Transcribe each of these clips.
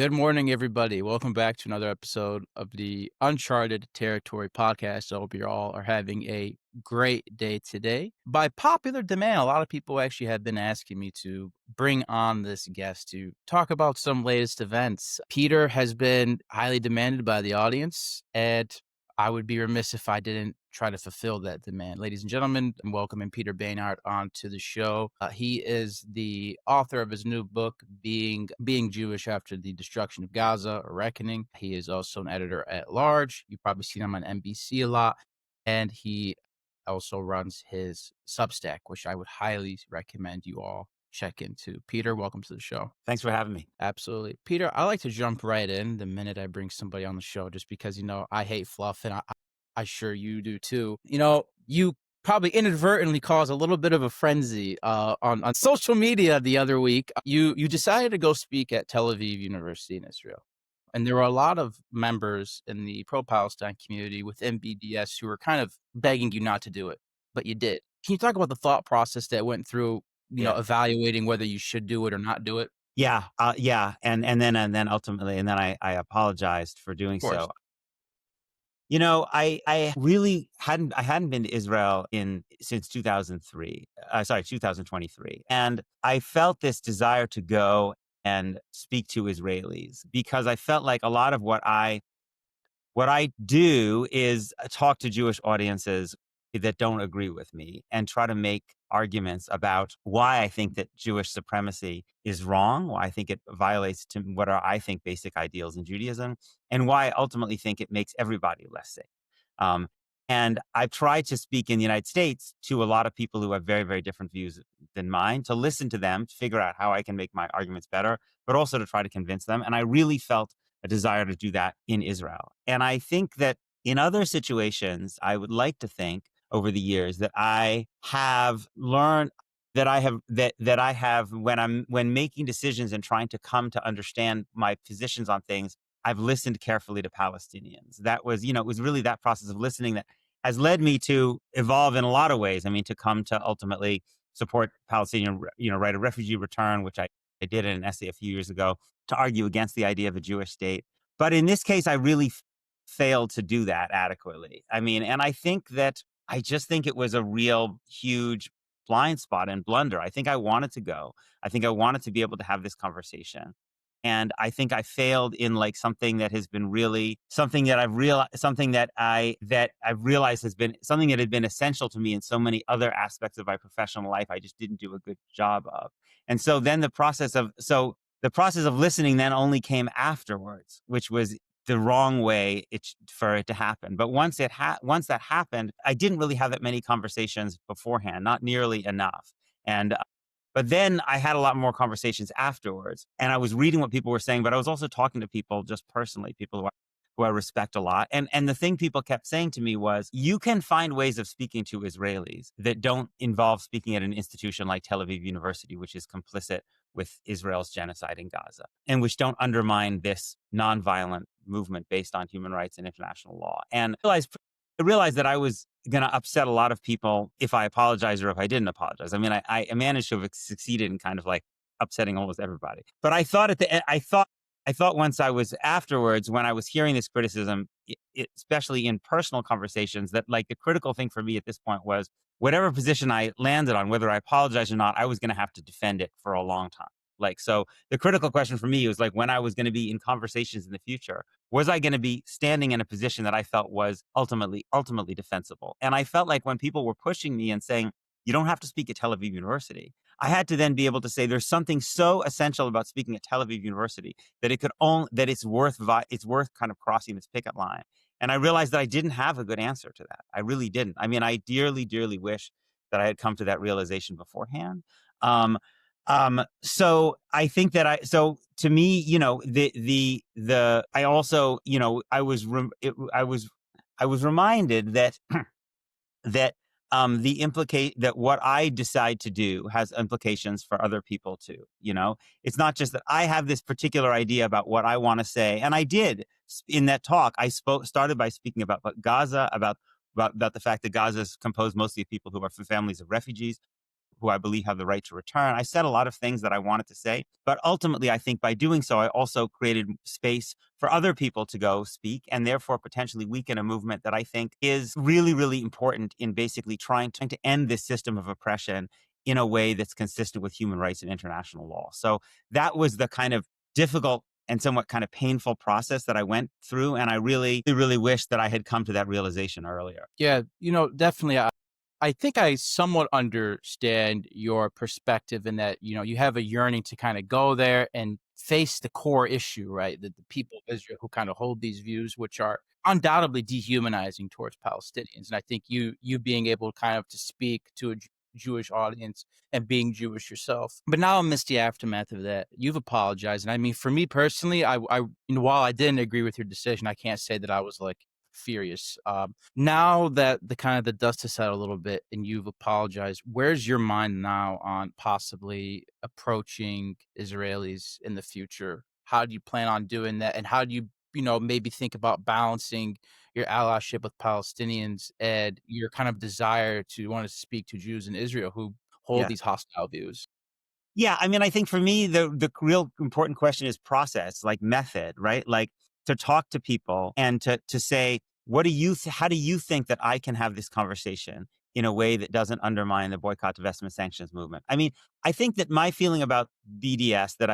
Good morning, everybody. Welcome back to another episode of the Uncharted Territory podcast. I hope you all are having a great day today. By popular demand, a lot of people actually have been asking me to bring on this guest to talk about some latest events. Peter has been highly demanded by the audience, and I would be remiss if I didn't try to fulfill that demand. Ladies and gentlemen, I'm welcoming Peter Beinart onto the show. He is the author of his new book, Being Jewish After the Destruction of Gaza, A Reckoning. He is also an editor at large. You've probably seen him on NBC a lot. And he also runs his Substack, which I would highly recommend you all check into. Peter, welcome to the show. Thanks for having me. Absolutely. Peter, I like to jump right in the minute I bring somebody on the show just because, I hate fluff and I sure you do too. You probably inadvertently caused a little bit of a frenzy on social media the other week. You decided to go speak at Tel Aviv University in Israel. And there were a lot of members in the pro-Palestine community within BDS who were kind of begging you not to do it, but you did. Can you talk about the thought process that went through, Yeah. evaluating whether you should do it or not do it? Yeah, and then ultimately, and then I apologized for doing Of course. so. I really hadn't been to Israel in since 2003. Sorry, 2023, and I felt this desire to go and speak to Israelis because I felt like a lot of what I do is talk to Jewish audiences that don't agree with me and try to make arguments about why I think that Jewish supremacy is wrong, why I think it violates to what are, I think, basic ideals in Judaism, and why I ultimately think it makes everybody less safe. Um, and I've tried to speak in the United States to a lot of people who have very, very different views than mine, to listen to them, to figure out how I can make my arguments better, but also to try to convince them. And I really felt a desire to do that in Israel. And I think that in other situations, I would like to think over the years that I have learned that I have when making decisions and trying to come to understand my positions on things, I've listened carefully to Palestinians. That was, it was really that process of listening that has led me to evolve in a lot of ways. I mean, to come to ultimately support Palestinian, right of refugee return, which I did in an essay a few years ago, to argue against the idea of a Jewish state. But in this case, I really failed to do that adequately. I mean, and I just think it was a real huge blind spot and blunder. I think I wanted to go. I think I wanted to be able to have this conversation. And I think I failed in like something that has been really something that I've realized has been something that had been essential to me in so many other aspects of my professional life. I just didn't do a good job of. And so then the process of listening then only came afterwards, which was the wrong way for it to happen. But once that happened, I didn't really have that many conversations beforehand, not nearly enough. And but then I had a lot more conversations afterwards, and I was reading what people were saying, but I was also talking to people just personally, people who I respect a lot. And the thing people kept saying to me was, you can find ways of speaking to Israelis that don't involve speaking at an institution like Tel Aviv University, which is complicit with Israel's genocide in Gaza, and which don't undermine this nonviolent movement based on human rights and international law. And I realized that I was going to upset a lot of people if I apologized or if I didn't apologize. I mean, I managed to have succeeded in kind of like upsetting almost everybody. But I thought at the end, I thought once I was afterwards, when I was hearing this criticism, especially in personal conversations, that like the critical thing for me at this point was whatever position I landed on, whether I apologized or not, I was going to have to defend it for a long time. Like, so the critical question for me was like, when I was going to be in conversations in the future, was I going to be standing in a position that I felt was ultimately defensible? And I felt like when people were pushing me and saying, you don't have to speak at Tel Aviv University, I had to then be able to say there's something so essential about speaking at Tel Aviv University that it's worth kind of crossing this picket line. And I realized that I didn't have a good answer to that. I really didn't. I mean, I dearly, dearly wish that I had come to that realization beforehand. So I think that so to me, I also, I was reminded that that that what I decide to do has implications for other people too. It's not just that I have this particular idea about what I want to say, and I did in that talk. I started by speaking about Gaza, about the fact that Gaza is composed mostly of people who are from families of refugees. who I believe have the right to return. I said a lot of things that I wanted to say, but ultimately, I think by doing so, I also created space for other people to go speak and therefore potentially weaken a movement that I think is really, really important in basically trying to end this system of oppression in a way that's consistent with human rights and international law. So that was the kind of difficult and somewhat kind of painful process that I went through. And I really, really wish that I had come to that realization earlier. Yeah, definitely. I think I somewhat understand your perspective in that, you have a yearning to kind of go there and face the core issue, right? That the people of Israel who kind of hold these views, which are undoubtedly dehumanizing towards Palestinians. And I think you being able kind of to speak to a Jewish audience and being Jewish yourself. But now amidst the aftermath of that, you've apologized. And I mean, for me personally, while I didn't agree with your decision, I can't say that I was like furious. Now that the dust has settled a little bit and you've apologized, where's your mind now on possibly approaching Israelis in the future? How do you plan on doing that? And how do you, maybe think about balancing your allyship with Palestinians and your kind of desire to want to speak to Jews in Israel who hold Yeah. these hostile views? Yeah, I mean, I think for me, the real important question is process, like method, right? Like to talk to people and to say, how do you think that I can have this conversation in a way that doesn't undermine the boycott, divestment, sanctions movement? I mean, I think that my feeling about BDS that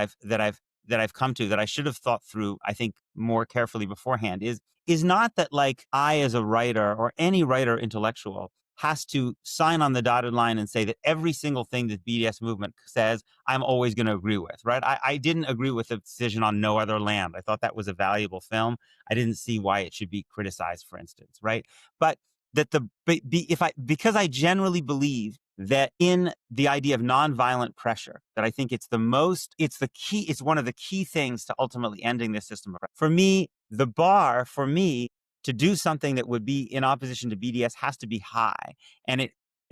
I've come to that I should have thought through, I think more carefully beforehand is not that like I as a writer or any writer intellectual has to sign on the dotted line and say that every single thing that BDS movement says, I'm always going to agree with, right? I didn't agree with the decision on No Other Land. I thought that was a valuable film. I didn't see why it should be criticized, for instance, right? But that because I generally believe that in the idea of nonviolent pressure, that I think it's one of the key things to ultimately ending this system. For me, the bar for me to do something that would be in opposition to BDS has to be high. And it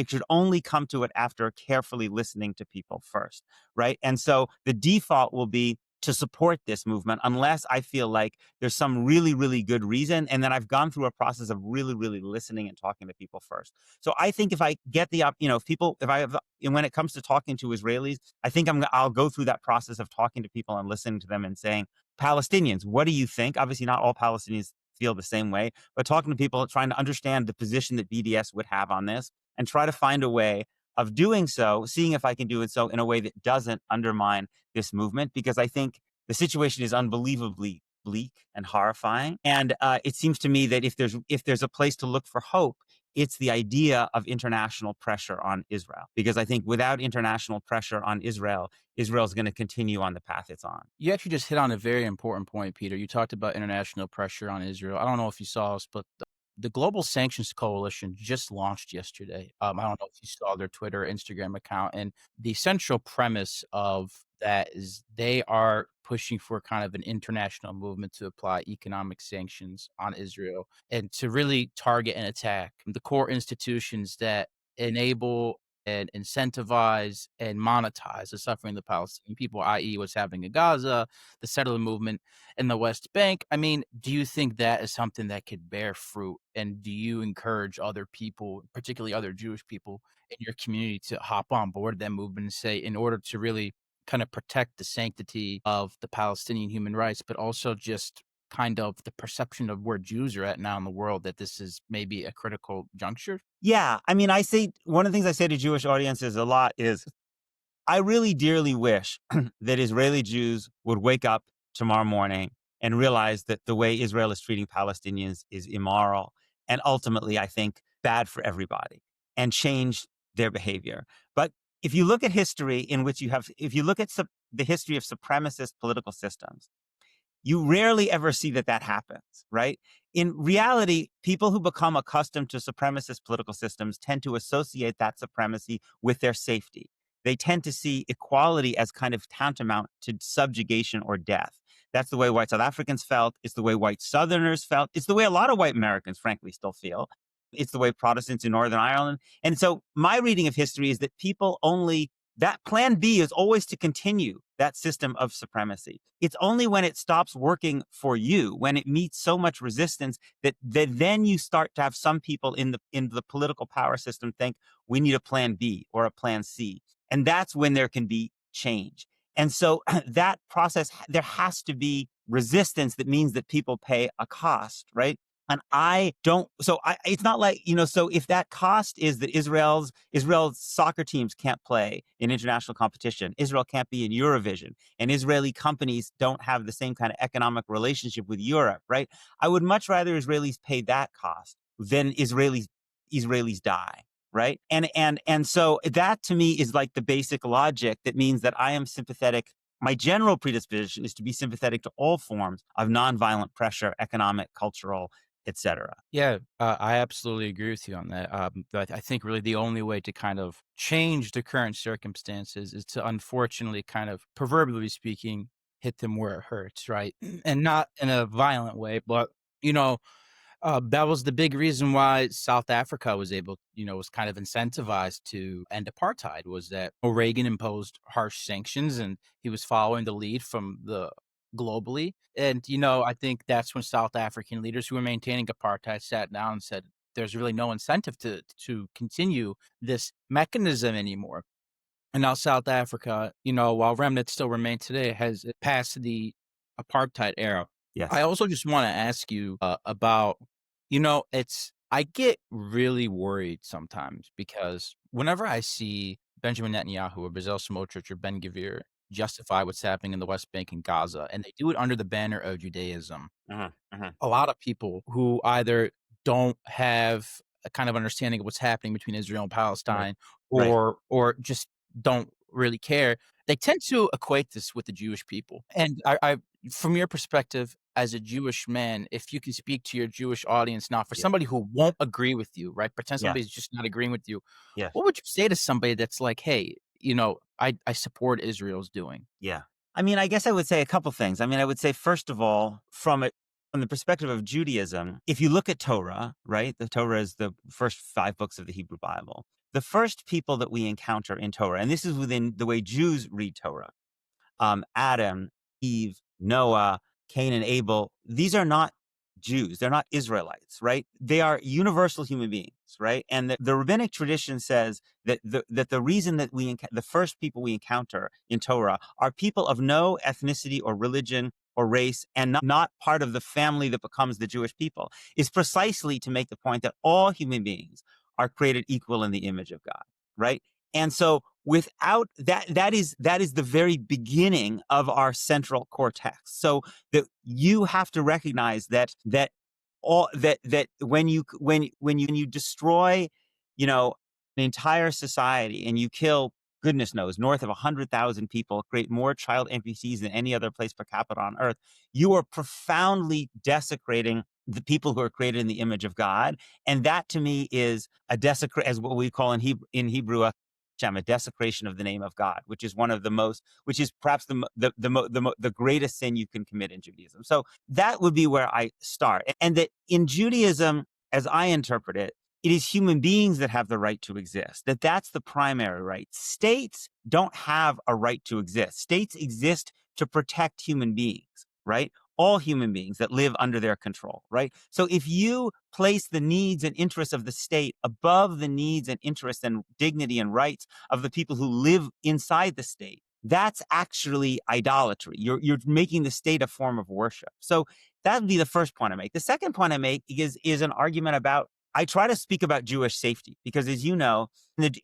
should only come to it after carefully listening to people first, right? And so the default will be to support this movement unless I feel like there's some really, really good reason. And then I've gone through a process of really, really listening and talking to people first. So I think if I get and when it comes to talking to Israelis, I think I'll go through that process of talking to people and listening to them and saying, Palestinians, what do you think? Obviously, not all Palestinians feel the same way, but talking to people, trying to understand the position that BDS would have on this and try to find a way of doing so, seeing if I can do it so in a way that doesn't undermine this movement, because I think the situation is unbelievably bleak and horrifying. And it seems to me that if there's a place to look for hope, it's the idea of international pressure on Israel. Because I think without international pressure on Israel, Israel's going to continue on the path it's on. You actually just hit on a very important point, Peter. You talked about international pressure on Israel. I don't know if you saw this, but the Global Sanctions Coalition just launched yesterday. I don't know if you saw their Twitter, Instagram account, and the central premise of that is they are pushing for kind of an international movement to apply economic sanctions on Israel and to really target and attack the core institutions that enable and incentivize and monetize the suffering of the Palestinian people, i.e., what's happening in Gaza, the settler movement in the West Bank. I mean, do you think that is something that could bear fruit? And do you encourage other people, particularly other Jewish people in your community, to hop on board that movement and say, in order to really kind of protect the sanctity of the Palestinian human rights, but also just kind of the perception of where Jews are at now in the world, that this is maybe a critical juncture? Yeah, I mean, I say one of the things I say to Jewish audiences a lot is I really dearly wish that Israeli Jews would wake up tomorrow morning and realize that the way Israel is treating Palestinians is immoral and ultimately, I think, bad for everybody and change their behavior. But if you look at history if you look at the history of supremacist political systems, you rarely ever see that happens, right? In reality, people who become accustomed to supremacist political systems tend to associate that supremacy with their safety. They tend to see equality as kind of tantamount to subjugation or death. That's the way white South Africans felt. It's the way white Southerners felt. It's the way a lot of white Americans, frankly, still feel. It's the way Protestants in Northern Ireland. And so my reading of history is that people only that plan B is always to continue that system of supremacy. It's only when it stops working for you, when it meets so much resistance that then you start to have some people in the political power system think we need a plan B or a plan C. And that's when there can be change. And so that process, there has to be resistance that means that people pay a cost, right? And I don't, so it's not like, so if that cost is that Israel's soccer teams can't play in international competition, Israel can't be in Eurovision, and Israeli companies don't have the same kind of economic relationship with Europe, right? I would much rather Israelis pay that cost than Israelis die. Right. And so that to me is like the basic logic that means that I am sympathetic. My general predisposition is to be sympathetic to all forms of nonviolent pressure, economic, cultural, etc. Yeah, I absolutely agree with you on that. But I think really the only way to kind of change the current circumstances is to unfortunately kind of, proverbially speaking, hit them where it hurts, right? And not in a violent way, but you know, that was the big reason why South Africa was able, was kind of incentivized to end apartheid, was that Reagan imposed harsh sanctions and he was following the lead from the globally. And, I think that's when South African leaders who were maintaining apartheid sat down and said, there's really no incentive to continue this mechanism anymore. And now South Africa, while remnants still remain today, has passed the apartheid era. I Yes. also just want to ask you about, I get really worried sometimes because whenever I see Benjamin Netanyahu or Bezalel Smotrich or Ben Gvir justify what's happening in the West Bank and Gaza, and they do it under the banner of Judaism, Uh-huh, uh-huh. a lot of people who either don't have a kind of understanding of what's happening between Israel and Right. Palestine Right. or just don't really care, they tend to equate this with the Jewish people. And I from your perspective as a Jewish man, if you can speak to your Jewish audience now, for Yeah. somebody who won't agree with you, right? Pretend Yes. somebody's just not agreeing with you. Yes. What would you say to somebody that's like, "Hey, I support Israel's doing." Yeah. I mean, I guess I would say a couple things. I mean, I would say, first of all, from the perspective of Judaism, if you look at Torah, right? The Torah is the first 5 books of the Hebrew Bible. The first people that we encounter in Torah, and this is within the way Jews read Torah, Adam, Eve, Noah, Cain, and Abel, these are not Jews. They're not Israelites, right? They are universal human beings, right? And the rabbinic tradition says that the reason that the first people we encounter in Torah are people of no ethnicity or religion or race and not part of the family that becomes the Jewish people is precisely to make the point that all human beings are created equal in the image of God, right? And so without that is the very beginning of our central core text. So that you have to recognize that all that when you destroy, an entire society and you kill, goodness knows, north of 100,000 people, create more child amputees than any other place per capita on earth, you are profoundly desecrating the people who are created in the image of God. And that to me is a desecration, as what we call in Hebrew, a desecration of the name of God, which is which is perhaps the greatest sin you can commit in Judaism. So that would be where I start. And that in Judaism, as I interpret it, it is human beings that have the right to exist, that's the primary right. States don't have a right to exist. States exist to protect human beings, right? All human beings that live under their control, right? So if you place the needs and interests of the state above the needs and interests and dignity and rights of the people who live inside the state, that's actually idolatry. You're making the state a form of worship. So that would be the first point I make. The second point I make is an argument about, I try to speak about Jewish safety because, as you know,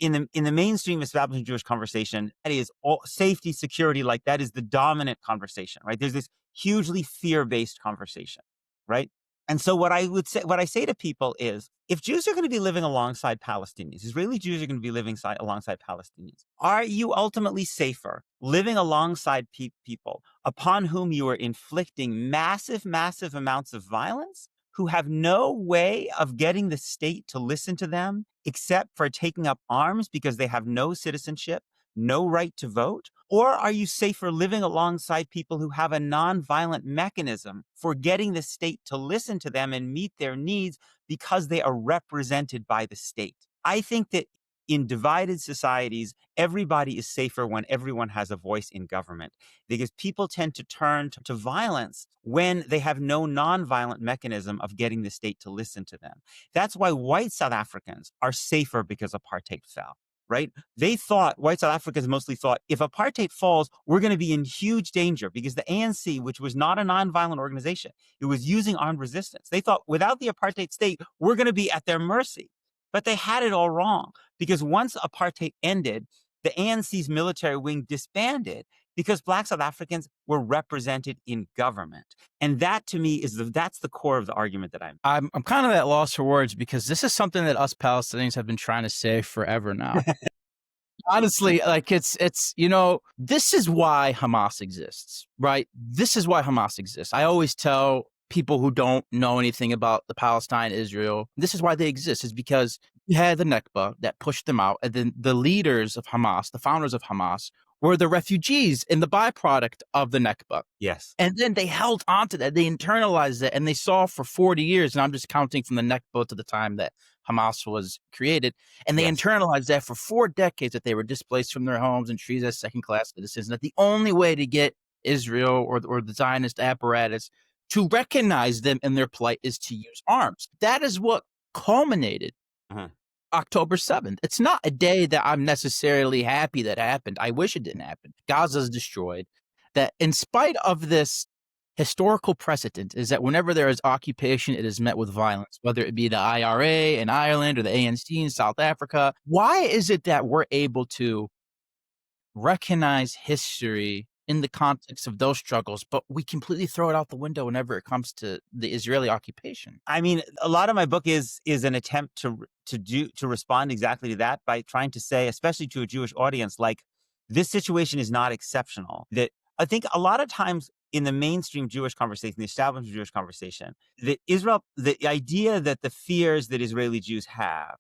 in the mainstream establishment Jewish conversation, that is all safety, security, like that is the dominant conversation, right? There's this hugely fear-based conversation, right? And so what I say to people is, if Jews are going to be living alongside Palestinians, Israeli Jews are going to be living alongside Palestinians, are you ultimately safer living alongside people upon whom you are inflicting massive, massive amounts of violence, who have no way of getting the state to listen to them except for taking up arms because they have no citizenship, no right to vote? Or are you safer living alongside people who have a nonviolent mechanism for getting the state to listen to them and meet their needs because they are represented by the state? I think that in divided societies, everybody is safer when everyone has a voice in government, because people tend to turn to violence when they have no nonviolent mechanism of getting the state to listen to them. That's why white South Africans are safer because apartheid fell. Right? They thought, white South Africans mostly thought, if apartheid falls, we're going to be in huge danger because the ANC, which was not a nonviolent organization, it was using armed resistance. They thought without the apartheid state, we're going to be at their mercy. But they had it all wrong, because once apartheid ended, the ANC's military wing disbanded because Black South Africans were represented in government. And that to me that's the core of the argument that I'm kind of at loss for words because this is something that us Palestinians have been trying to say forever now. Honestly, like this is why Hamas exists, right? This is why Hamas exists. I always tell people who don't know anything about the Palestine, Israel, this is why they exist, is because you had the Nakba that pushed them out. And then the leaders of Hamas, the founders of Hamas, were the refugees and the byproduct of the Nakba. Yes. And then they held on to that. They internalized it and they saw for 40 years, and I'm just counting from the Nakba to the time that Hamas was created, and they Yes. internalized that for 4 decades that they were displaced from their homes and treated as second-class citizens, and that the only way to get Israel or the Zionist apparatus to recognize them in their plight is to use arms. That is what culminated Uh-huh. October 7th. It's not a day that I'm necessarily happy that happened. I wish it didn't happen. Gaza's destroyed. That in spite of this historical precedent is that whenever there is occupation, it is met with violence, whether it be the IRA in Ireland or the ANC in South Africa. Why is it that we're able to recognize history in the context of those struggles, but we completely throw it out the window whenever it comes to the Israeli occupation? I mean, a lot of my book is an attempt to respond exactly to that by trying to say, especially to a Jewish audience, like, this situation is not exceptional. That I think a lot of times in the mainstream Jewish conversation, the establishment Jewish conversation, that the idea that the fears that Israeli Jews have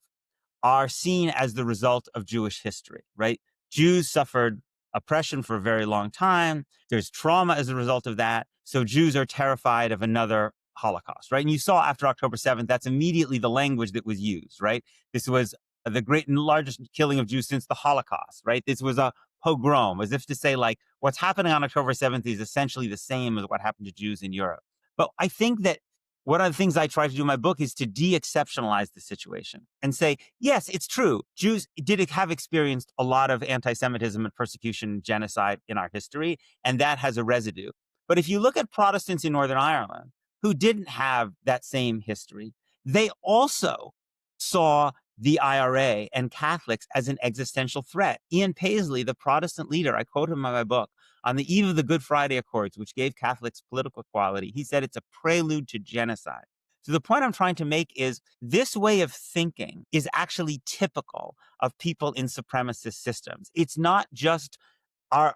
are seen as the result of Jewish history, right? Jews suffered oppression for a very long time. There's trauma as a result of that. So Jews are terrified of another Holocaust, right? And you saw after October 7th, that's immediately the language that was used, right? This was the great and largest killing of Jews since the Holocaust, right? This was a pogrom, as if to say, like, what's happening on October 7th is essentially the same as what happened to Jews in Europe. But I think that one of the things I try to do in my book is to de-exceptionalize the situation and say, yes, it's true. Jews did have experienced a lot of anti-Semitism and persecution and genocide in our history, and that has a residue. But if you look at Protestants in Northern Ireland who didn't have that same history, they also saw the IRA and Catholics as an existential threat. Ian Paisley, the Protestant leader, I quote him in my book, on the eve of the Good Friday Accords, which gave Catholics political equality, he said it's a prelude to genocide. So the point I'm trying to make is this way of thinking is actually typical of people in supremacist systems. It's not just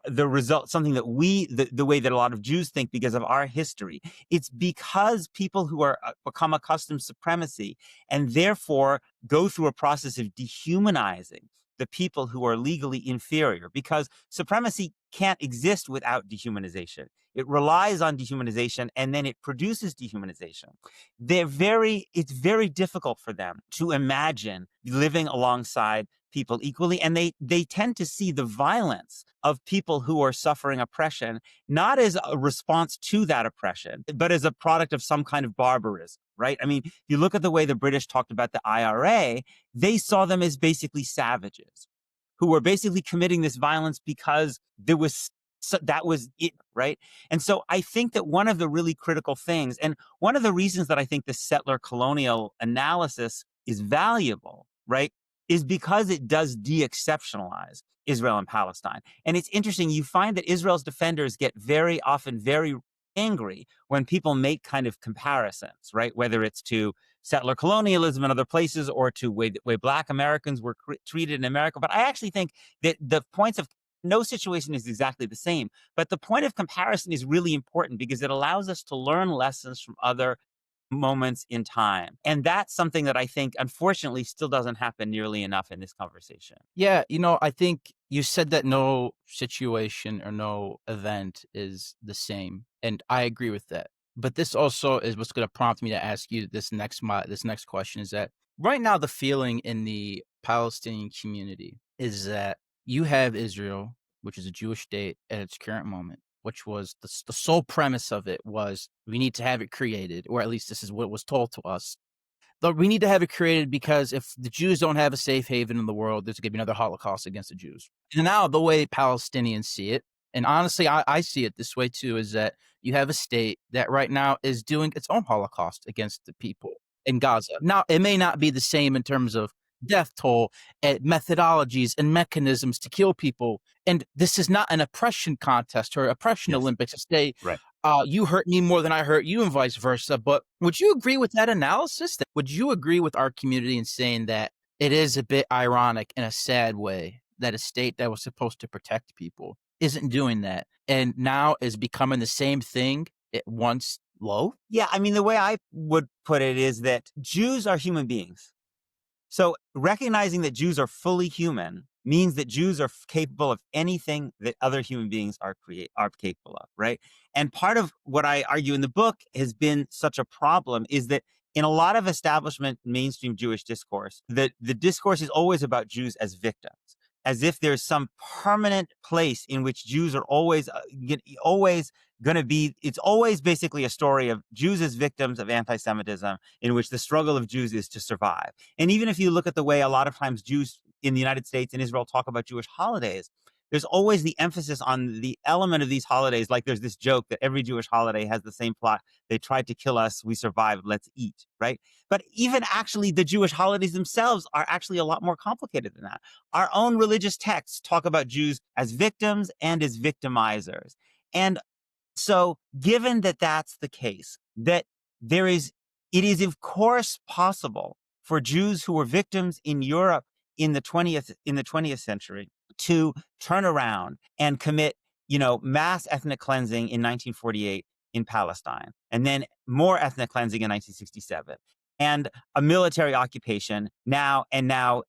the result, something that the way that a lot of Jews think because of our history. It's because people who are become accustomed to supremacy and therefore go through a process of dehumanizing the people who are legally inferior, because supremacy can't exist without dehumanization. It relies on dehumanization and then it produces dehumanization. It's very difficult for them to imagine living alongside people equally. And they tend to see the violence of people who are suffering oppression, not as a response to that oppression, but as a product of some kind of barbarism, right? I mean, if you look at the way the British talked about the IRA, they saw them as basically savages who were basically committing this violence because that was it, right? And so I think that one of the really critical things, and one of the reasons that I think the settler colonial analysis is valuable, right, is because it does de-exceptionalize Israel and Palestine. And it's interesting, you find that Israel's defenders get very often very angry when people make kind of comparisons, right? Whether it's to settler colonialism in other places or to way Black Americans were treated in America. But I actually think that the points of no situation is exactly the same. But the point of comparison is really important because it allows us to learn lessons from other moments in time. And that's something that I think, unfortunately, still doesn't happen nearly enough in this conversation. Yeah, I think you said that no situation or no event is the same, and I agree with that. But this also is what's going to prompt me to ask you this next question is that right now the feeling in the Palestinian community is that you have Israel, which is a Jewish state at its current moment, which was the sole premise of it was we need to have it created, or at least this is what was told to us. But we need to have it created because if the Jews don't have a safe haven in the world, there's gonna be another Holocaust against the Jews. And now the way Palestinians see it, and honestly, I see it this way too, is that you have a state that right now is doing its own Holocaust against the people in Gaza. Now, it may not be the same in terms of death toll and methodologies and mechanisms to kill people. And this is not an oppression contest or oppression Yes. Olympics to say, Right. you hurt me more than I hurt you and vice versa. But would you agree with that analysis? Would you agree with our community in saying that it is a bit ironic in a sad way that a state that was supposed to protect people isn't doing that and now is becoming the same thing it once loathed? Yeah. I mean, the way I would put it is that Jews are human beings. So recognizing that Jews are fully human means that Jews are capable of anything that other human beings are capable of, right? And part of what I argue in the book has been such a problem is that in a lot of establishment mainstream Jewish discourse, the discourse is always about Jews as victims, as if there's some permanent place in which Jews are always going to be. It's always basically a story of Jews as victims of anti-Semitism, in which the struggle of Jews is to survive. And even if you look at the way a lot of times Jews in the United States and Israel talk about Jewish holidays, there's always the emphasis on the element of these holidays. Like there's this joke that every Jewish holiday has the same plot. They tried to kill us. We survived. Let's eat. Right. But even actually the Jewish holidays themselves are actually a lot more complicated than that. Our own religious texts talk about Jews as victims and as victimizers. And so, given that that's the case, that there is, it is of course possible for Jews who were victims in Europe in the 20th century to turn around and commit, mass ethnic cleansing in 1948 in Palestine, and then more ethnic cleansing in 1967. And a military occupation now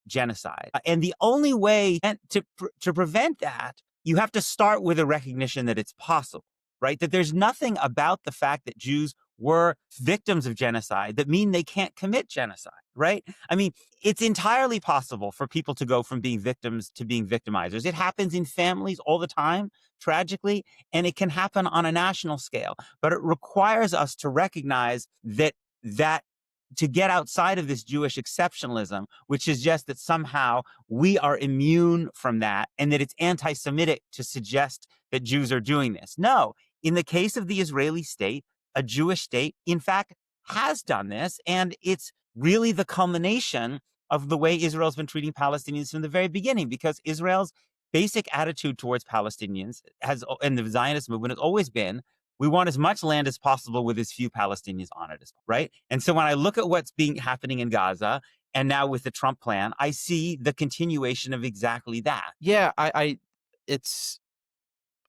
genocide. And the only way to prevent that, you have to start with a recognition that it's possible, right? That there's nothing about the fact that Jews were victims of genocide that mean they can't commit genocide, right? I mean, it's entirely possible for people to go from being victims to being victimizers. It happens in families all the time, tragically, and it can happen on a national scale. But it requires us to recognize that to get outside of this Jewish exceptionalism, which suggests that somehow we are immune from that and that it's anti-Semitic to suggest that Jews are doing this. No, in the case of the Israeli state, a Jewish state, in fact, has done this. And it's really the culmination of the way Israel's been treating Palestinians from the very beginning, because Israel's basic attitude towards Palestinians and the Zionist movement has always been, we want as much land as possible with as few Palestinians on it, right? And so when I look at what's happening in Gaza, and now with the Trump plan, I see the continuation of exactly that. Yeah, it's,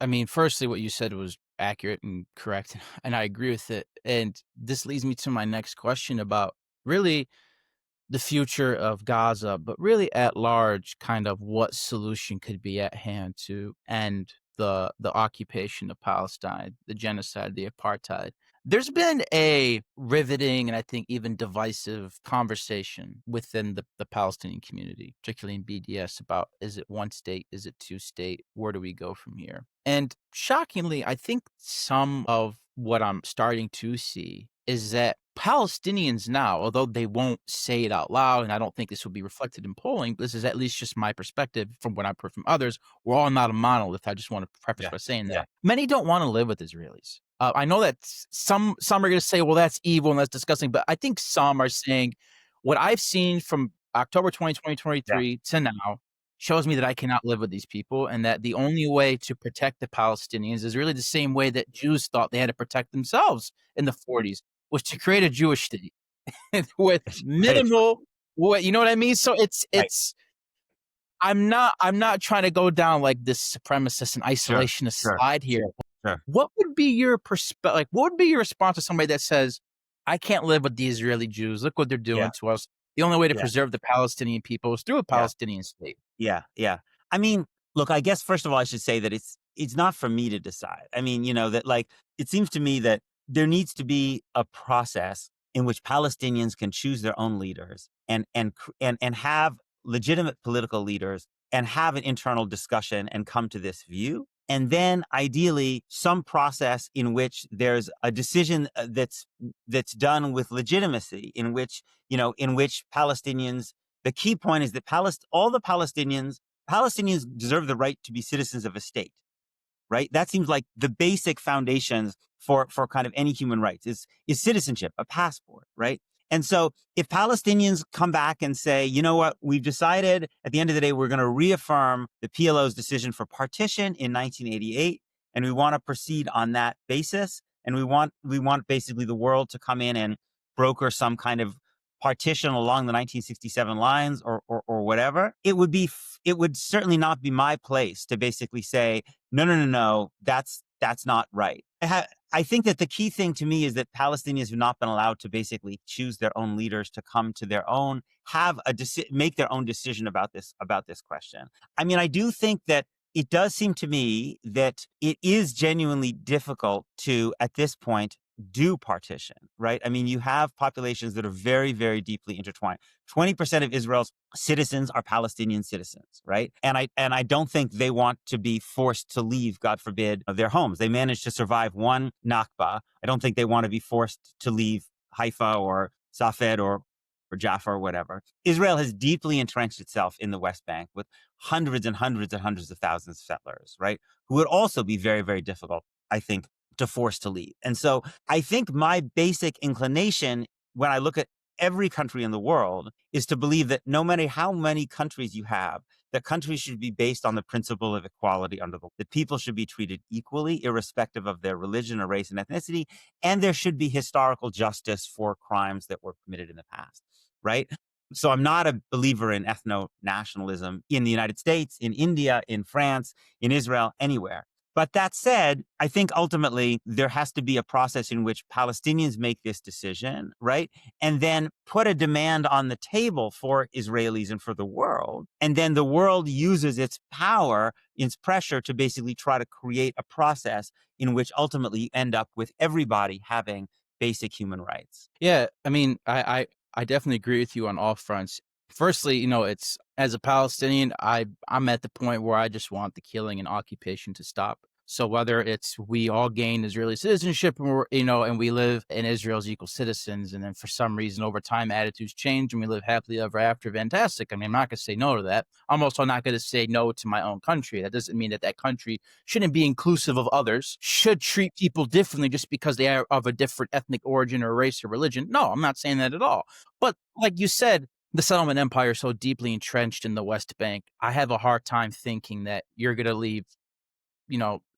I mean, firstly, what you said was accurate and correct, and I agree with it. And this leads me to my next question about really the future of Gaza, but really at large, kind of what solution could be at hand to end the occupation of Palestine, the genocide, the apartheid. There's been a riveting and I think even divisive conversation within the Palestinian community, particularly in BDS, about is it one state, is it two state, where do we go from here? And shockingly, I think some of what I'm starting to see is that Palestinians now, although they won't say it out loud, and I don't think this will be reflected in polling, this is at least just my perspective from what I've heard from others. We're all not a monolith. I just want to preface Yeah. by saying Yeah. that many don't want to live with Israelis. I know that some are going to say, well, that's evil and that's disgusting, but I think some are saying what I've seen from October 2023 to now shows me that I cannot live with these people and that the only way to protect the Palestinians is really the same way that Jews thought they had to protect themselves in the 40s, was to create a Jewish state with Right. minimal what you know what I mean? So Right. it's I'm not trying to go down like this supremacist and Sure. isolationist Sure. slide here. Sure. Sure. What would be your like what would be your response to somebody that says, I can't live with the Israeli Jews. Look what they're Yeah. doing to us. The only way to Yeah. preserve the Palestinian people is through a Yeah. Palestinian state. Yeah, yeah. I mean, look, I guess first of all, I should say that it's not for me to decide. I mean, that like it seems to me that there needs to be a process in which Palestinians can choose their own leaders and have legitimate political leaders and have an internal discussion and come to this view. And then ideally some process in which there's a decision that's done with legitimacy, in which Palestinians, the key point is that all the Palestinians deserve the right to be citizens of a state, right? That seems like the basic foundations for kind of any human rights is citizenship, a passport, right? And so if Palestinians come back and say, you know what, we've decided at the end of the day, we're going to reaffirm the PLO's decision for partition in 1988, and we want to proceed on that basis. And we want basically the world to come in and broker some kind of partition along the 1967 lines or whatever. It would certainly not be my place to basically say, no, no, no, no, that's not right. I think that the key thing to me is that Palestinians have not been allowed to basically choose their own leaders to come to their own, make their own decision about this question. I mean, I do think that it does seem to me that it is genuinely difficult to, at this point, do partition, right? I mean, you have populations that are very, very deeply intertwined. 20% of Israel's citizens are Palestinian citizens, right? And I don't think they want to be forced to leave, God forbid, their homes. They managed to survive one Nakba. I don't think they want to be forced to leave Haifa or Safed or Jaffa or whatever. Israel has deeply entrenched itself in the West Bank with hundreds and hundreds and hundreds of thousands of settlers, right? Who would also be very, very difficult, I think, to force to leave. And so I think my basic inclination when I look at every country in the world is to believe that no matter how many countries you have, that countries should be based on the principle of equality under the law, that people should be treated equally, irrespective of their religion or race and ethnicity, and there should be historical justice for crimes that were committed in the past, right? So I'm not a believer in ethno-nationalism in the United States, in India, in France, in Israel, anywhere. But that said, I think ultimately there has to be a process in which Palestinians make this decision, right? And then put a demand on the table for Israelis and for the world. And then the world uses its power, its pressure to basically try to create a process in which ultimately you end up with everybody having basic human rights. Yeah, I mean, I definitely agree with you on all fronts. Firstly, it's as a Palestinian, I'm at the point where I just want the killing and occupation to stop. So whether it's we all gain Israeli citizenship and and we live in Israel as equal citizens, and then for some reason over time attitudes change and we live happily ever after, fantastic. I mean, I'm not going to say no to that. I'm also not going to say no to my own country. That doesn't mean that that country shouldn't be inclusive of others, should treat people differently just because they are of a different ethnic origin or race or religion. No, I'm not saying that at all. But like you said, the settlement empire is so deeply entrenched in the West Bank. I have a hard time thinking that you're going to leave,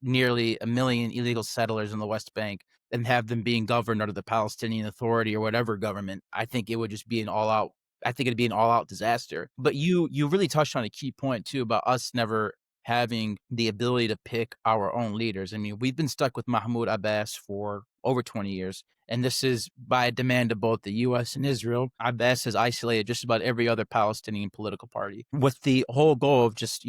nearly a million illegal settlers in the West Bank and have them being governed under the Palestinian Authority or whatever government. I think it would just be an all out. I think it'd be an all out disaster. But you really touched on a key point too about us never having the ability to pick our own leaders. I mean, we've been stuck with Mahmoud Abbas for over 20 years. And this is by a demand of both the U.S. and Israel. Abbas has isolated just about every other Palestinian political party with the whole goal of just,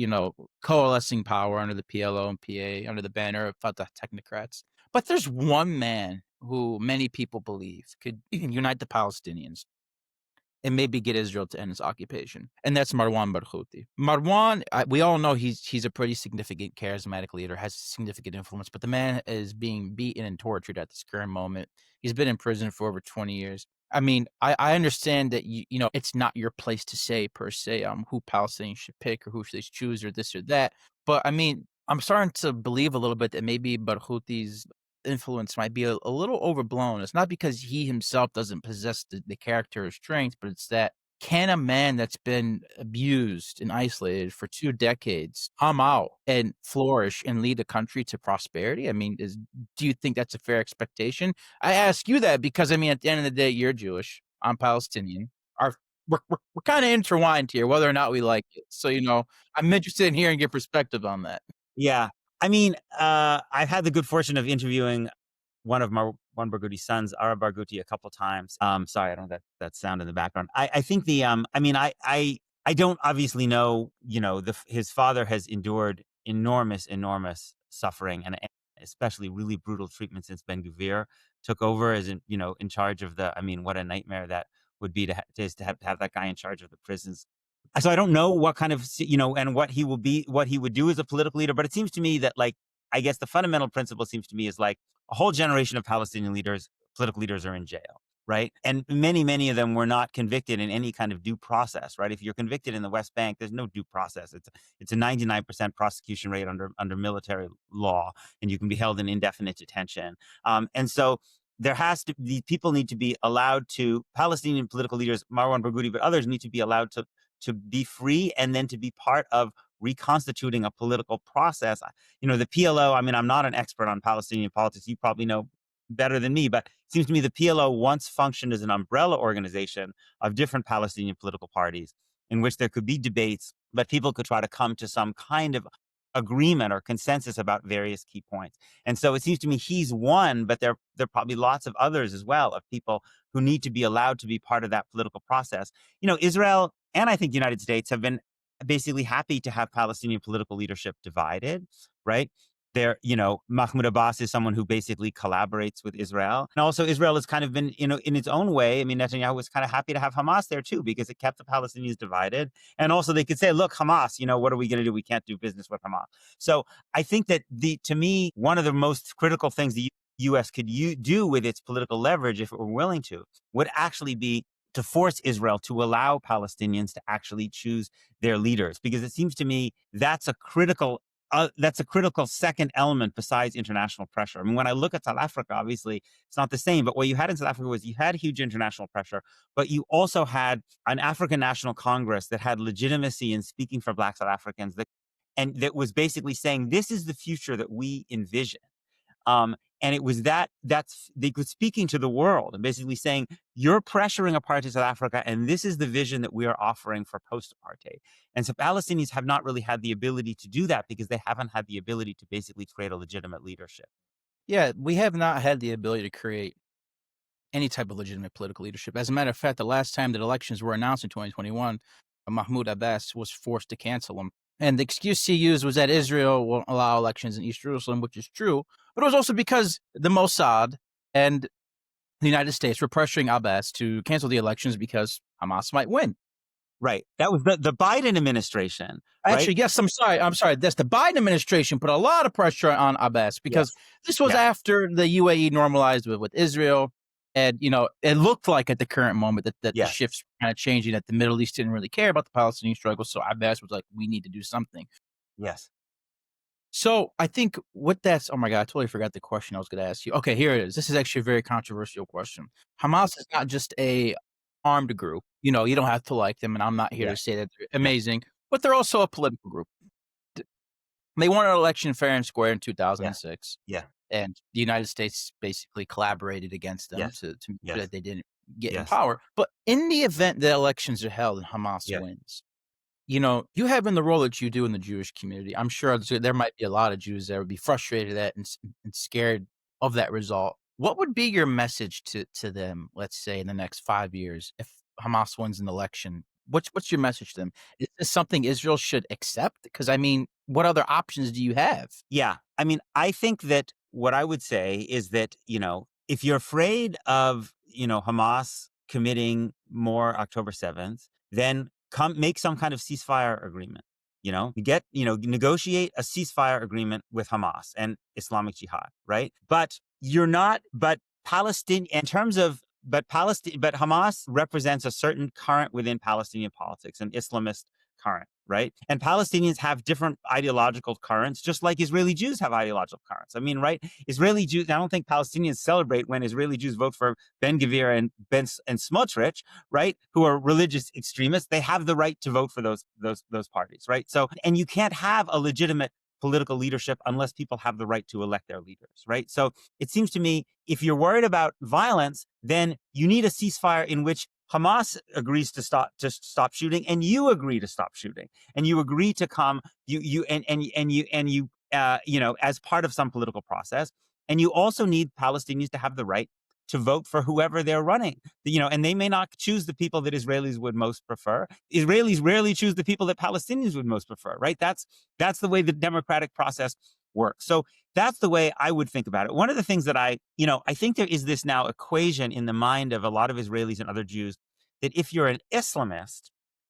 coalescing power under the PLO and PA, under the banner of Fatah technocrats. But there's one man who many people believe could unite the Palestinians and maybe get Israel to end its occupation, and that's Marwan Barghouti. Marwan, we all know he's a pretty significant charismatic leader, has significant influence, but the man is being beaten and tortured at this current moment. He's been in prison for over 20 years. I mean, I understand that it's not your place to say per se who Palestinians should pick or who should they choose or this or that, but I mean, I'm starting to believe a little bit that maybe Barghouti's influence might be a little overblown. It's not because he himself doesn't possess the character or strength, but it's that can a man that's been abused and isolated for 2 decades come out and flourish and lead a country to prosperity? I mean, do you think that's a fair expectation? I ask you that because, I mean, at the end of the day, you're Jewish, I'm Palestinian. Our we're kinda intertwined here, whether or not we like it. So, I'm interested in hearing your perspective on that. Yeah. I mean, I've had the good fortune of interviewing one of Marwan Barghouti's sons, Ara Barghouti, a couple times. Sorry, I don't know that sound in the background. I think I mean, I don't obviously know, his father has endured enormous, enormous suffering and especially really brutal treatment since Ben Gvir took over as in charge of I mean, what a nightmare that would be to have that guy in charge of the prisons So I don't know what kind of, and what he would do as a political leader, but it seems to me that, like, I guess the fundamental principle seems to me is like a whole generation of Palestinian leaders, political leaders, are in jail, right? And many of them were not convicted in any kind of due process, right? If you're convicted in the West Bank, there's no due process. It's a 99% prosecution rate under military law, and you can be held in indefinite detention. And so there has to be, people need to be allowed to, Palestinian political leaders, Marwan Barghouti, but others need to be allowed to be free and then to be part of reconstituting a political process. The PLO, I mean, I'm not an expert on Palestinian politics. You probably know better than me, but it seems to me the PLO once functioned as an umbrella organization of different Palestinian political parties in which there could be debates, but people could try to come to some kind of agreement or consensus about various key points. And so it seems to me he's one, but there are probably lots of others as well, of people who need to be allowed to be part of that political process. Israel and I think the United States have been basically happy to have Palestinian political leadership divided, right? Mahmoud Abbas is someone who basically collaborates with Israel. And also Israel has kind of been, in its own way. I mean, Netanyahu was kind of happy to have Hamas there too, because it kept the Palestinians divided. And also they could say, look, Hamas, what are we going to do? We can't do business with Hamas. So I think that to me, one of the most critical things the U.S. could do with its political leverage, if it were willing to, would actually be to force Israel to allow Palestinians to actually choose their leaders, because it seems to me that's a critical second element besides international pressure. I mean, when I look at South Africa, obviously it's not the same, but what you had in South Africa was you had huge international pressure, but you also had an African National Congress that had legitimacy in speaking for Black South Africans, that was basically saying, this is the future that we envision. And it was they were speaking to the world and basically saying, you're pressuring apartheid South Africa, and this is the vision that we are offering for post-apartheid. And so Palestinians have not really had the ability to do that because they haven't had the ability to basically create a legitimate leadership. Yeah, we have not had the ability to create any type of legitimate political leadership. As a matter of fact, the last time that elections were announced in 2021, Mahmoud Abbas was forced to cancel them. And the excuse he used was that Israel won't allow elections in East Jerusalem, which is true. But it was also because the Mossad and the United States were pressuring Abbas to cancel the elections because Hamas might win. Right. That was the Biden administration, right? Actually, yes, I'm sorry. That's the Biden administration put a lot of pressure on Abbas because Yes. this was Yeah. after the UAE normalized with Israel. And, it looked like at the current moment that the Yes. shifts were kind of changing, that the Middle East didn't really care about the Palestinian struggle. So Abbas was like, we need to do something. Yes. So I think oh my God, I totally forgot the question I was going to ask you. Okay, here it is. This is actually a very controversial question. Hamas is not just a armed group. You don't have to like them, and I'm not here Yeah. to say that they're Yeah. amazing, but they're also a political group. They won an election fair and square in Yeah. 2006, Yeah. and the United States basically collaborated against them Yes. to make sure Yes. that they didn't get in Yes. power. But in the event that elections are held and Hamas Yeah. wins, you have in the role that you do in the Jewish community, I'm sure there might be a lot of Jews that would be frustrated at and scared of that result. What would be your message to them, let's say, in the next 5 years if Hamas wins an election? What's your message to them? Is this something Israel should accept? Because, I mean, what other options do you have? Yeah. I mean, I think that what I would say is that, if you're afraid of, Hamas committing more October 7th, then make some kind of ceasefire agreement. Negotiate a ceasefire agreement with Hamas and Islamic Jihad, right? But Palestine, in terms of, but Hamas represents a certain current within Palestinian politics, an Islamist current, right? And Palestinians have different ideological currents, just like Israeli Jews have ideological currents. I mean, right? Israeli Jews, I don't think Palestinians celebrate when Israeli Jews vote for Ben Gvir and Smotrich, right? Who are religious extremists. They have the right to vote for those parties, right? So, and you can't have a legitimate political leadership unless people have the right to elect their leaders, right? So it seems to me, if you're worried about violence, then you need a ceasefire in which Hamas agrees to stop shooting, and you agree to stop shooting, and you agree to come, as part of some political process, and you also need Palestinians to have the right to vote for whoever they're running, and they may not choose the people that Israelis would most prefer. Israelis rarely choose the people that Palestinians would most prefer, right? That's the way the democratic process works. So that's the way I would think about it. One of the things that I think there is this now equation in the mind of a lot of Israelis and other Jews that if you're an Islamist,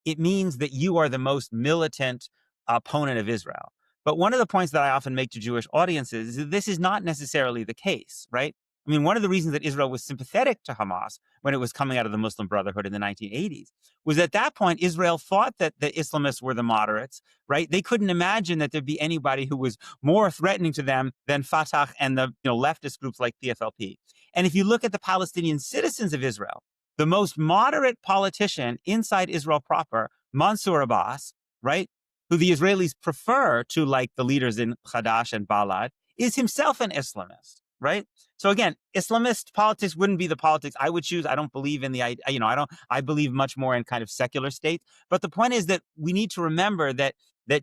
it means that you are the most militant opponent of Israel. But one of the points that I often make to Jewish audiences is that this is not necessarily the case, right? I mean, one of the reasons that Israel was sympathetic to Hamas when it was coming out of the Muslim Brotherhood in the 1980s was at that point, Israel thought that the Islamists were the moderates, right? They couldn't imagine that there'd be anybody who was more threatening to them than Fatah and the leftist groups like PFLP. And if you look at the Palestinian citizens of Israel, the most moderate politician inside Israel proper, Mansour Abbas, right, who the Israelis prefer to like the leaders in Hadash and Balad, is himself an Islamist, right? So again, Islamist politics wouldn't be the politics I would choose. I don't believe in the, I believe much more in kind of secular states. But the point is that we need to remember that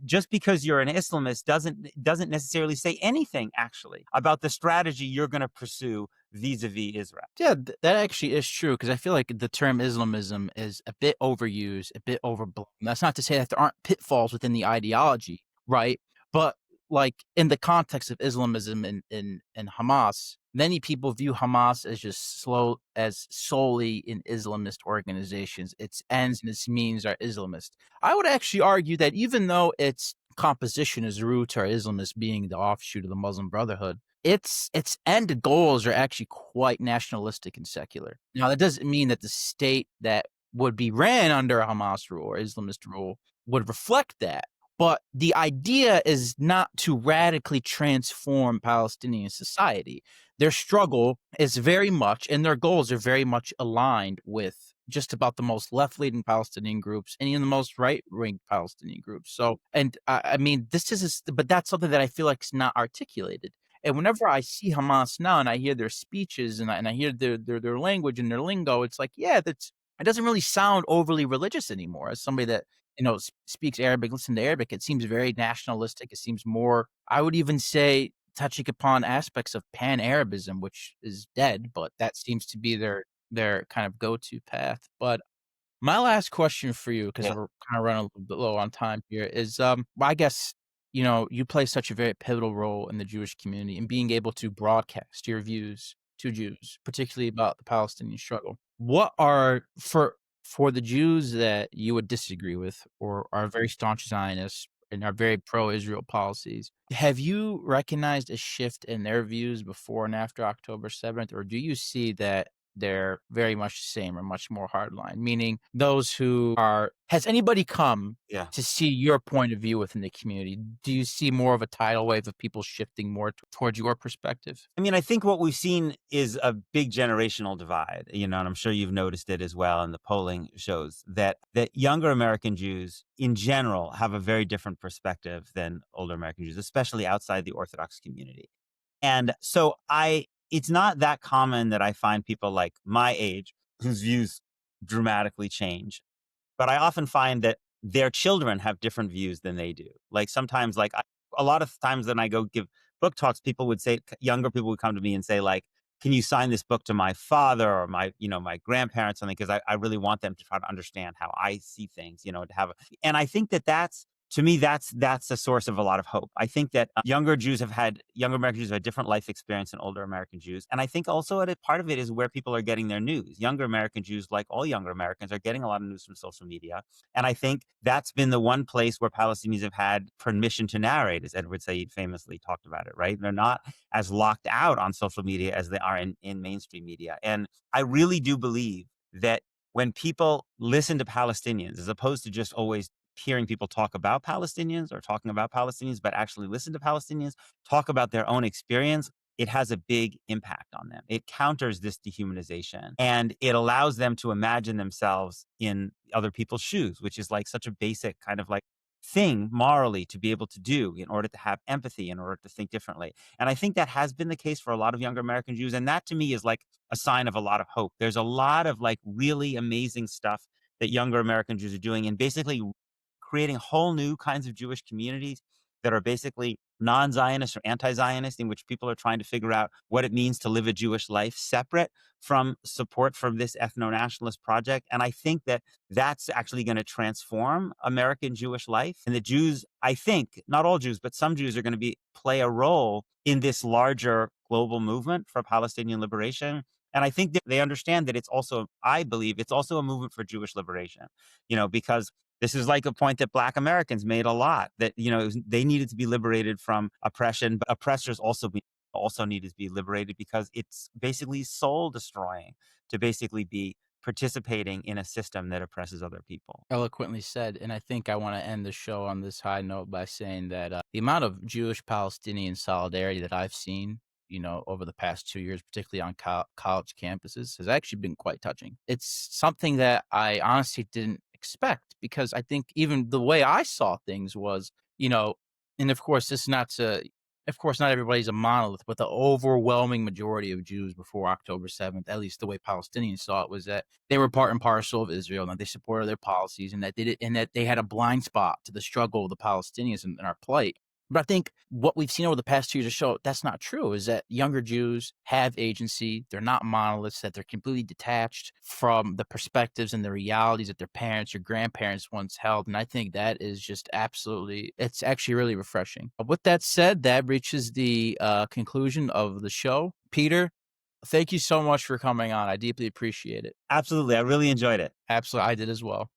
just because you're an Islamist doesn't necessarily say anything actually about the strategy you're going to pursue vis-a-vis Israel. Yeah, that actually is true because I feel like the term Islamism is a bit overused, a bit overblown. That's not to say that there aren't pitfalls within the ideology, right? But like in the context of Islamism and Hamas, many people view Hamas as just solely in Islamist organizations. Its ends and its means are Islamist. I would actually argue that even though its composition is roots are Islamist, being the offshoot of the Muslim Brotherhood, its end goals are actually quite nationalistic and secular. Now, that doesn't mean that the state that would be ran under a Hamas rule or Islamist rule would reflect that. But the idea is not to radically transform Palestinian society. Their struggle is very much, and their goals are very much aligned with just about the most left-leaning Palestinian groups and even the most right-wing Palestinian groups. So, and I mean, but that's something that I feel like is not articulated. And whenever I see Hamas now and I hear their speeches and I hear their language and their lingo, it's like, yeah, it doesn't really sound overly religious anymore. As somebody that speaks Arabic, listen to Arabic, it seems very nationalistic. It seems more, I would even say, touching upon aspects of pan-Arabism, which is dead, but that seems to be their kind of go-to path. But my last question for you, because Yeah. we're kind of running a little bit low on time here, is well, I guess you play such a very pivotal role in the Jewish community and being able to broadcast your views to Jews, particularly about the Palestinian struggle. What are for the Jews that you would disagree with or are very staunch Zionists and are very pro-Israel policies, have you recognized a shift in their views before and after October 7th, or do you see that they're very much the same or much more hardline? Meaning those who are has anybody come Yeah. to see your point of view within the community? Do you see more of a tidal wave of people shifting more towards your perspective? I mean, I think what we've seen is a big generational divide, and I'm sure you've noticed it as well. And the polling shows that younger American Jews in general have a very different perspective than older American Jews, especially outside the Orthodox community. And so it's not that common that I find people like my age whose views dramatically change, but I often find that their children have different views than they do. Like sometimes, a lot of times when I go give book talks, people would say, younger people would come to me and say, like, can you sign this book to my father or my grandparents, something, because I really want them to try to understand how I see things, and I think that's, to me, that's a source of a lot of hope. I think that younger American Jews have had different life experience than older American Jews. And I think also a part of it is where people are getting their news. Younger American Jews, like all younger Americans, are getting a lot of news from social media. And I think that's been the one place where Palestinians have had permission to narrate, as Edward Said famously talked about it, right? They're not as locked out on social media as they are in mainstream media. And I really do believe that when people listen to Palestinians, as opposed to just always hearing people talk about Palestinians or talking about Palestinians, but actually listen to Palestinians talk about their own experience, it has a big impact on them. It counters this dehumanization and it allows them to imagine themselves in other people's shoes, which is like such a basic kind of like thing morally to be able to do in order to have empathy, in order to think differently. And I think that has been the case for a lot of younger American Jews. And that to me is like a sign of a lot of hope. There's a lot of like really amazing stuff that younger American Jews are doing and basically creating whole new kinds of Jewish communities that are basically non-Zionist or anti-Zionist, in which people are trying to figure out what it means to live a Jewish life separate from support from this ethno-nationalist project. And I think that that's actually going to transform American Jewish life. And the Jews, I think, not all Jews, but some Jews are going to play a role in this larger global movement for Palestinian liberation. And I think that they understand that I believe it's also a movement for Jewish liberation, because This is like a point that Black Americans made a lot, that, they needed to be liberated from oppression, but oppressors also needed to be liberated because it's basically soul destroying to basically be participating in a system that oppresses other people. Eloquently said, and I think I wanna end the show on this high note by saying that, the amount of Jewish-Palestinian solidarity that I've seen, over the past 2 years, particularly on college campuses, has actually been quite touching. It's something that I honestly didn't expect because I think even the way I saw things was, you know and of course, this is not to of course, not everybody's a monolith, but the overwhelming majority of Jews before October 7th, at least the way Palestinians saw it, was that they were part and parcel of Israel, and that they supported their policies, and that they had a blind spot to the struggle of the Palestinians and our plight. But I think what we've seen over the past 2 years to show that's not true is that younger Jews have agency. They're not monoliths, that they're completely detached from the perspectives and the realities that their parents or grandparents once held. And I think that is just absolutely, it's actually really refreshing. With that said, that reaches the conclusion of the show. Peter, thank you so much for coming on. I deeply appreciate it. Absolutely. I really enjoyed it. Absolutely. I did as well.